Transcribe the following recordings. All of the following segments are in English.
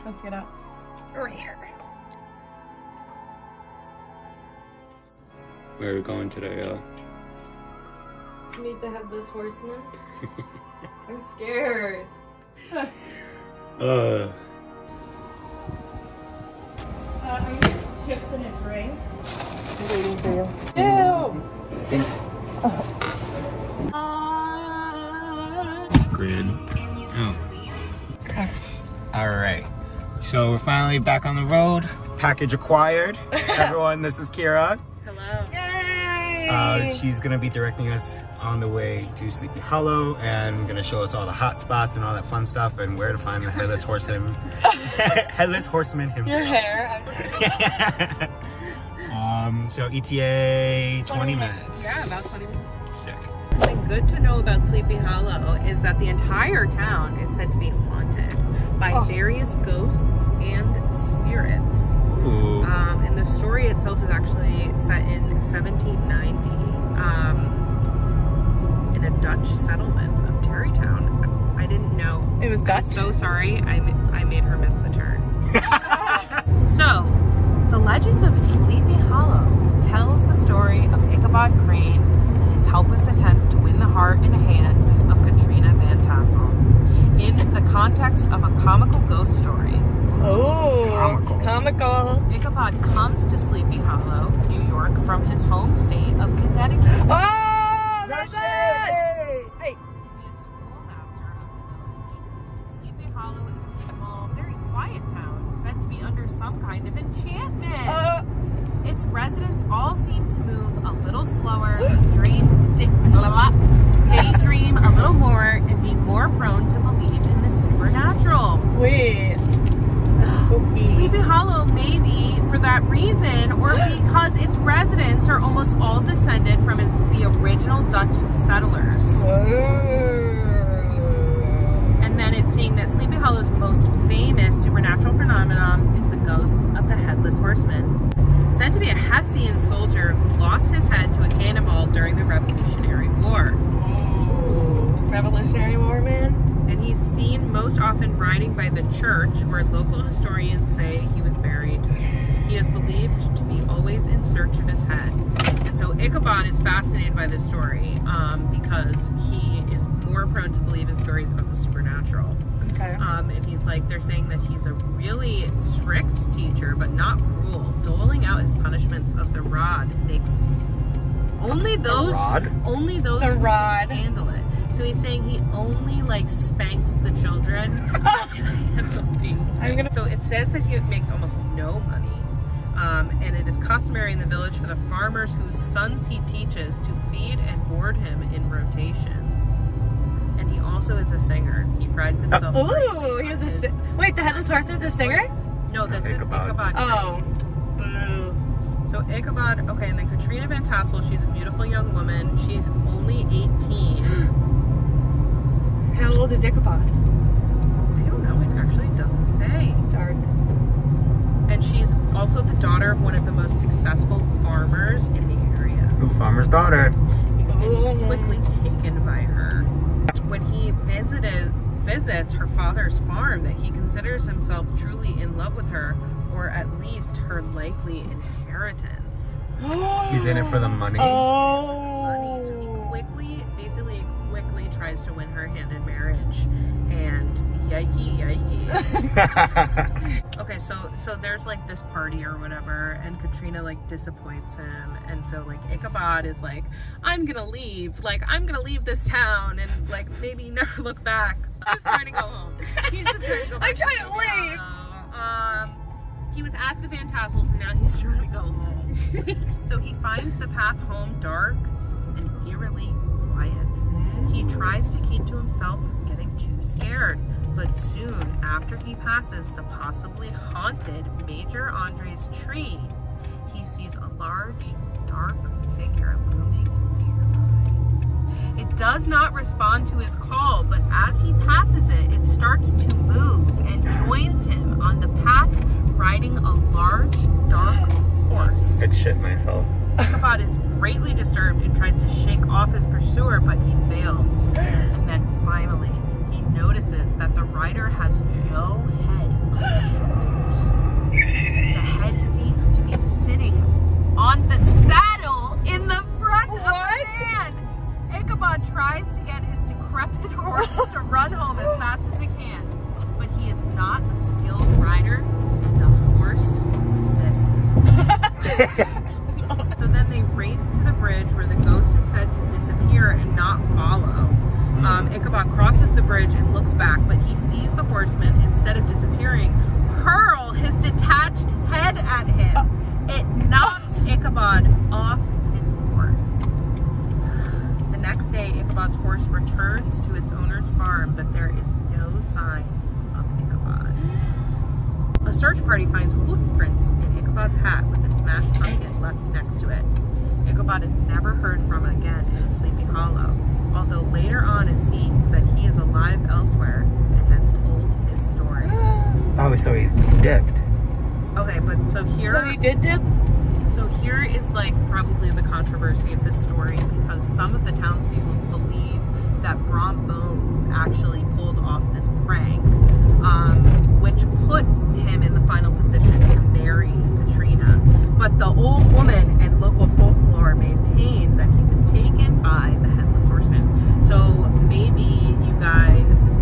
Let's get out. We're here. Where are we going today, Meet the Headless Horseman. I'm scared. I'm just chips in a drink. I'm waiting for you. Ew! Grid. Oh. Alright. So we're finally back on the road. Package acquired. Everyone, this is Keira. Hello. Yay! She's gonna be directing us on the way to Sleepy Hollow and gonna show us all the hot spots and all that fun stuff and where to find the Headless Horseman. Headless Horseman himself. Your hair. So ETA 20 minutes. Yeah, about 20 minutes. Sick. Something good to know about Sleepy Hollow is that the entire town is said to be haunted by various ghosts and spirits. Ooh. And the story itself is actually set in 1790 in a Dutch settlement of Terrytown. I didn't know. It was Dutch? I'm so sorry. I made her miss the turn. So, the Legends of Sleepy Hollow tells the story of Ichabod Crane and his helpless attempt to win the heart and hand of Katrina Van Tassel in the context of a comical ghost story. Oh, comical. Ichabod comes to Sleepy Hollow, New York, from his home state of Connecticut. Oh, that's it! Hey. To be a schoolmaster of the village. Sleepy Hollow is a small, very quiet town, said to be under some kind of enchantment. Its residents all seem to move a little slower, daydream a little more, and be more prone to believe in the supernatural. Wait. Sleepy Hollow may be for that reason, or because its residents are almost all descended from the original Dutch settlers. And then it's saying that Sleepy Hollow's most famous supernatural phenomenon is the ghost of the Headless Horseman, said to be a Hessian soldier who lost his head to a cannonball during the Revolutionary War. Oh, Revolutionary War, man. And he's seen most often riding by the church where local historians say he was buried. He is believed to be always in search of his head. And so Ichabod is fascinated by this story because he is more prone to believe in stories about the supernatural. Okay. And he's like, they're saying that he's a really strict teacher, but not cruel. Doling out his punishments of the rod makes only those who can handle it. So he's saying he only like spanks the children. So it says that he makes almost no money. And it is customary in the village for the farmers whose sons he teaches to feed and board him in rotation. And he also is a singer. He prides himself. Oh, he was a wait, the Headless Horseman is a singer? No, this is Ichabod. Oh. Boo. So Ichabod, okay, and then Katrina Van Tassel, she's a beautiful young woman. She's only 18. How old is Ichabod? I don't know, it actually doesn't say. Dark. And she's also the daughter of one of the most successful farmers in the area. Ooh, farmer's daughter. And he's quickly taken by her. When he visits her father's farm, that he considers himself truly in love with her, or at least her likely inheritance. He's in it for the money. Oh. So he quickly tries to win her hand in marriage, and yikes. Okay, so there's like this party or whatever, and Katrina like disappoints him, and so like Ichabod is like, I'm gonna leave this town and like maybe never look back. He's trying to go home. He's just trying to go back. I'm trying to leave. He was at the Van Tassels and now he's trying to go home. So he finds the path home dark and eerily quiet. He tries to keep to himself from getting too scared, but soon after he passes the possibly haunted Major Andre's tree, he sees a large, dark figure looming nearby. It does not respond to his call, but as he passes it, it starts to move and joins him on the path, riding a large, dark horse. I'd shit myself. Ichabod is greatly disturbed and tries to shake off his pursuer, but he fails. And then finally, he notices that the rider has no head on his tries to get his decrepit horse to run home as fast as it can, but he is not a skilled rider, and the horse resists. So then they race to the bridge where the ghost is said to disappear and not follow. Ichabod crosses the bridge and looks back, but he sees the horseman, instead of disappearing, hurl his detached head at him. It knocks Ichabod off his horse. The next day, Ichabod's horse returns to its owner's farm, but there is no sign of Ichabod. A search party finds hoof prints in Ichabod's hat with a smashed pumpkin left next to it. Ichabod is never heard from again in Sleepy Hollow, although later on it seems that he is alive elsewhere and has told his story. Oh, so he dipped. Okay, but so here... So he did dip? So here is like probably the controversy of this story, because some of the townspeople believe that Brom Bones actually pulled off this prank, which put him in the final position to marry Katrina. But the old woman and local folklore maintain that he was taken by the Headless Horseman. So maybe you guys,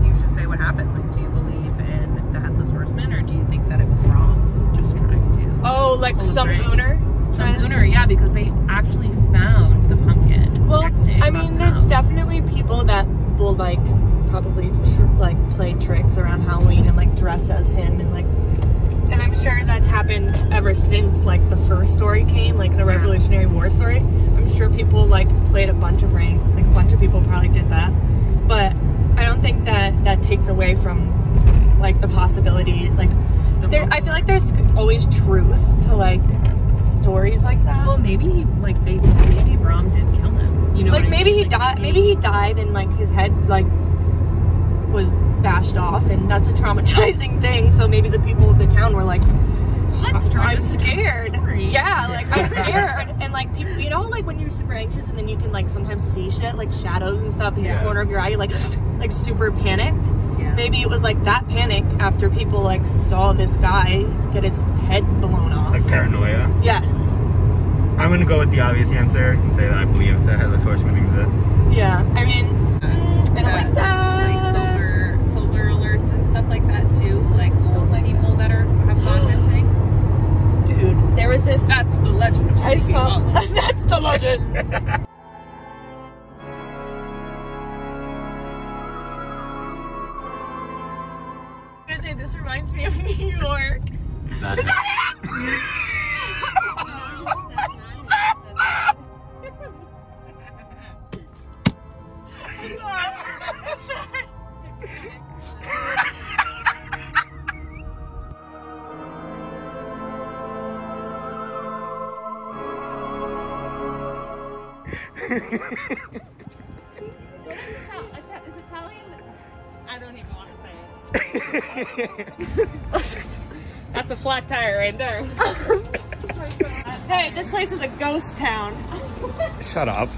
you should say what happened. Like, do you believe in the Headless Horseman, or do you think that it was wrong? Just trying to... Oh, like some gooner? Some gooner, yeah, because they actually found the pumpkin. Well, I mean, there's definitely people that will like probably like play tricks around Halloween and like dress as him and like, and I'm sure that's happened ever since like the first story came, like the Revolutionary War story. I'm sure people like played a bunch of pranks, like a bunch of people probably did that, but I don't think that that takes away from like the possibility, like I feel like there's always truth to like stories like that. Well, maybe maybe Brom did kill him. You know, like maybe he died. Maybe he died and like his head like was bashed off, and that's a traumatizing thing. So maybe the people of the town were like, I'm scared. Yeah, like I'm scared. And like people, you know, like when you're super anxious and then you can like sometimes see shit like shadows and stuff in the corner of your eye. You're like super panicked. Yeah. Maybe it was like that panic after people like saw this guy get his head blown off. Like paranoia? Yes. I'm gonna go with the obvious answer and say that I believe the Headless Horseman exists. Yeah, I mean, I don't like that. Like silver alerts and stuff like that too. Like old people that have gone missing. Dude, there was this. That's the legend of Sleepy Hollow. That's the legend. This reminds me of New York. Is that it? Is Italian? I don't even want to say it. That's a flat tire right there. Hey, this place is a ghost town. Shut up.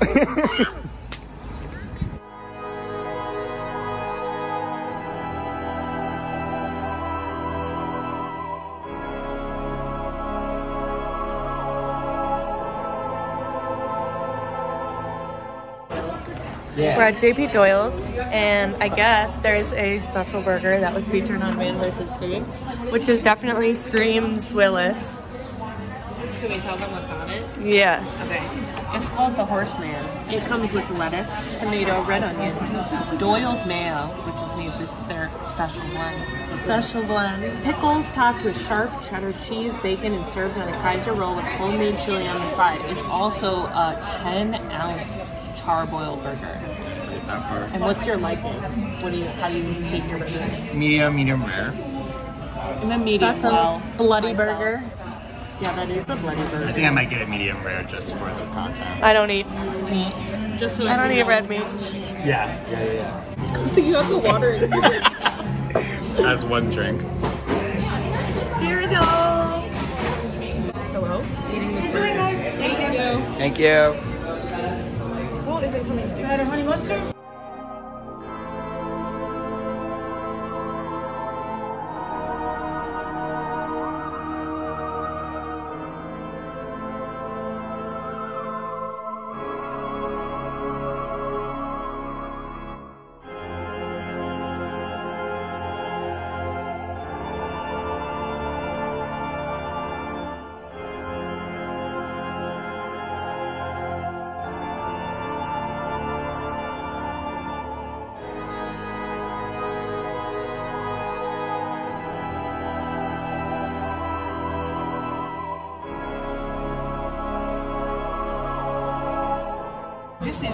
Yeah. We're at JP Doyles, and I guess there's a special burger that was featured on Man vs. Food, which is definitely screams Willis. Should we tell them what's on it? Yes. Okay. It's called the Horseman. It comes with lettuce, tomato, red onion, Doyles mayo, which means it's their special blend. Special blend. Pickles topped with sharp cheddar cheese, bacon, and served on a Kaiser roll with homemade chili on the side. It's also a 10-ounce charbroiled burger. And what's your liking? How do you take your burgers? Medium rare. And then medium. That's a bloody burger. Yeah, that is a bloody burger. I think I might get a medium rare just for the content. I don't eat meat. Just so I don't eat red meat. Yeah. So you have the water in here. As one drink. Cheers, y'all. Hello? Eating this burger. Thank you. Thank you. Salt isn't coming through. Add a honey mustard?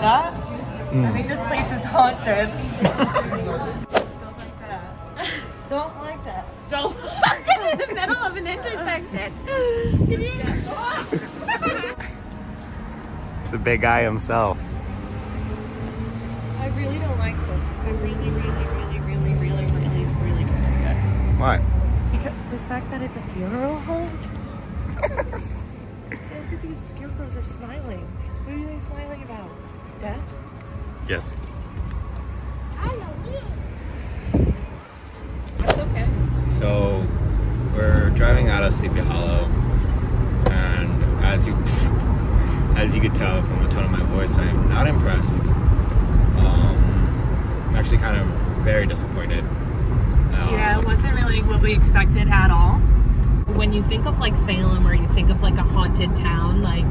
that? I think this place is haunted. Don't like that. Don't park it in the middle of an intersection. It's the big guy himself. I really don't like this. I really don't like it. What? Because this fact that it's a funeral home. Look at these scarecrows are smiling. What are they smiling about? Death? Yes. That's okay. So we're driving out of Sleepy Hollow, and as you could tell from the tone of my voice, I'm not impressed. I'm actually kind of very disappointed. Yeah, it wasn't really what we expected at all. When you think of like Salem or you think of like a haunted town, like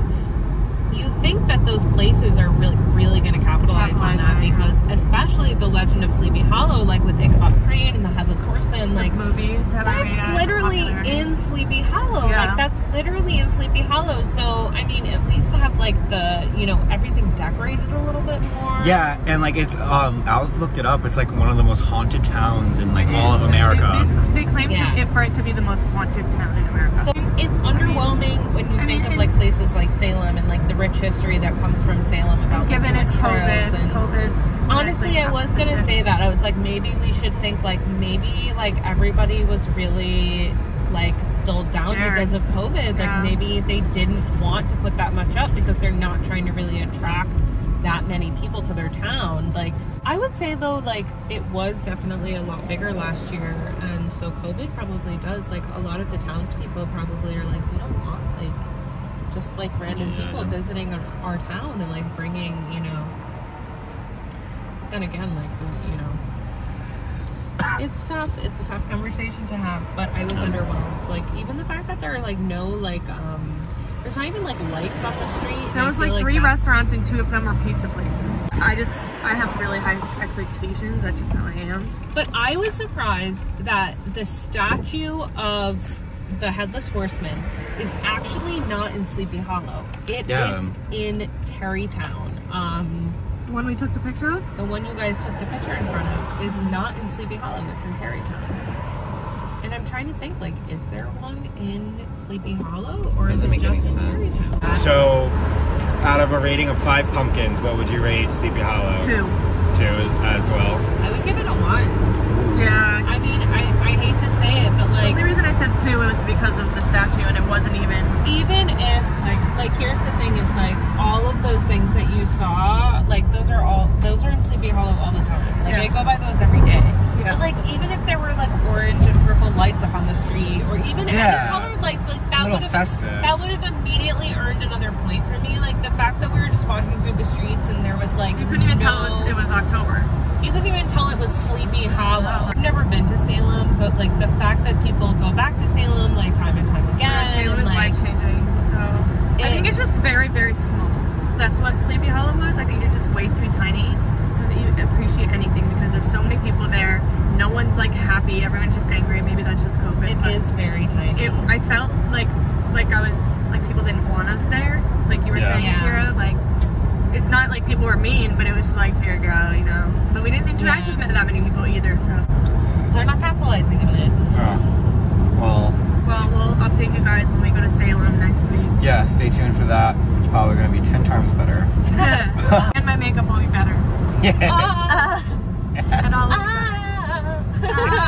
you think that those places are really going to capitalize on that, because especially the Legend of Sleepy Hollow, like with Ichabod Crane and the Headless Horseman, like movies that's literally in Sleepy Hollow. Yeah. Like that's literally in Sleepy Hollow. So I mean, at least to have like the, you know, everything decorated a little bit more. Yeah, and like it's Alice looked it up. It's like one of the most haunted towns in like all of America. They claim for it to be the most haunted town in America. So it's underwhelming when you think of like places like Salem and like the rich history that comes from Salem about given like, it's COVID. Honestly, I was gonna say that. I was like, maybe we should think like maybe like everybody was really like dulled down because of COVID. Like maybe they didn't want to put that much up because they're not trying to really attract that many people to their town. Like I would say though, like it was definitely a lot bigger last year, and so COVID probably does, like a lot of the townspeople probably are like, we don't want like just like random people visiting our town and like bringing, you know. Then again, like, you know, it's tough. It's a tough conversation to have, but I was underwhelmed. Like even the fact that there are like no like there's not even like lights on the street. There was like 3 restaurants and 2 of them were pizza places. I have really high expectations. That's just how I am. But I was surprised that the statue of the Headless Horseman is actually not in Sleepy Hollow. It is in Terrytown. The one we took the picture of? The one you guys took the picture in front of is not in Sleepy Hollow. It's in Terrytown. And I'm trying to think, like, is there one in Sleepy Hollow, or is it just in Terrytown? So, out of a rating of 5 pumpkins, what would you rate Sleepy Hollow? 2. 2 as well. I would give it a 1. Yeah. I mean, I hate to say it, but like... The reason I said 2 was because of the statue, and it wasn't even... Even if, like here's the thing is, like, all of those things that you saw, like, those are in Sleepy Hollow all the time. Like, I go by those every day. Yeah. But, like, even if there were, like, orange and purple lights up on the street, or even any colored lights, like, that would have immediately earned another point for me. Like, the fact that we were just walking through the streets and there was, like, you couldn't even tell it was October. You couldn't even tell it was Sleepy Hollow. I've never been to Salem, but like the fact that people go back to Salem like time and time again. Yeah, Salem is like, life-changing. So I think it's just very, very small. That's what Sleepy Hollow was. I think you're just way too tiny to appreciate anything because there's so many people there. No one's like happy. Everyone's just angry. Maybe that's just COVID. It is very tiny. I felt like I was like people didn't want us there. Like you were saying, Keira, like. It's not like people were mean, but it was just like, here you go, you know. But we didn't interact with that many people either, so. They're not capitalizing on it. Well, we'll update you guys when we go to Salem next week. Yeah, stay tuned for that. It's probably going to be 10 times better. And my makeup will be better. Yeah. And I'll look better.